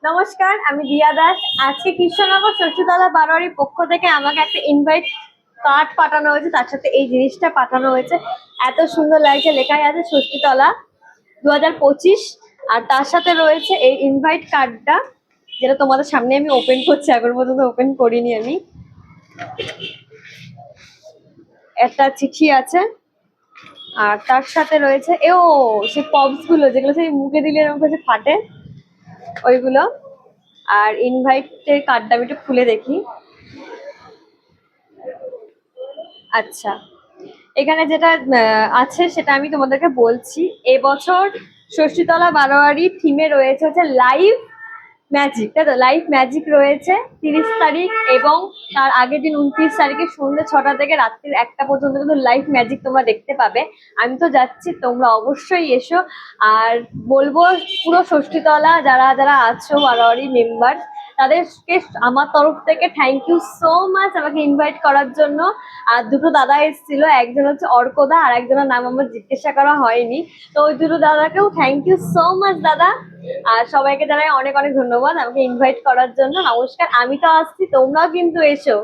নমস্কার, আমি দিয়া দাস। আজকে কৃষ্ণনগর ষষ্ঠীতলা বারোয়ারির পক্ষ থেকে আমাকে একটা ইনভাইট কার্ড পাঠানো হয়েছে, তার সাথে এই জিনিসটা পাঠানো হয়েছে। এত সুন্দর লাগছে, লেখাই আছে ষষ্ঠীতলা 2025। আর তার সাথে রয়েছে এই ইনভাইট কার্ডটা, যেটা তোমাদের সামনে আমি ওপেন করছি। এখন পর্যন্ত ওপেন করিনি আমি। একটা চিঠি আছে, আর তার সাথে রয়েছে সেই পপস গুলো যেগুলো সেই মুখে দিলে এরকম করে ফাটে, ওইগুলো। আর ইনভাইটের কার্ডটা আমি একটু খুলে দেখি। আচ্ছা, এখানে যেটা আছে সেটা আমি তোমাদেরকে বলছি। এবছর ষষ্ঠীতলা বারোয়ারি থিমে রয়েছে হচ্ছে লাইভ ম্যাজিক, তাই তো? লাইভ ম্যাজিক রয়েছে 30 তারিখ, এবং তার আগের দিন 29 তারিখে সন্ধ্যে 6টা থেকে রাত্রির 1টা পর্যন্ত কিন্তু লাইভ ম্যাজিক তোমরা দেখতে পাবে। আমি তো যাচ্ছি, তোমরা অবশ্যই এসো। আর বলবো, পুরো ষষ্ঠীতলা যারা যারা আছো বারোয়ারি মেম্বার, তাদেরকে আমার তরফ থেকে থ্যাংক ইউ সো মাচ আমাকে ইনভাইট করার জন্য। আর দুটো দাদা এসেছিল, একজন হচ্ছে অর্কদা, আর একজনের নাম আমার জিজ্ঞাসা করা হয়নি। তো ওই দুটো দাদাকেও থ্যাংক ইউ সো মাচ দাদা। আর সবাইকে জানাই অনেক অনেক ধন্যবাদ আমাকে ইনভাইট করার জন্য। নমস্কার, আমি তো আসছি, তোমরাও কিন্তু এসো।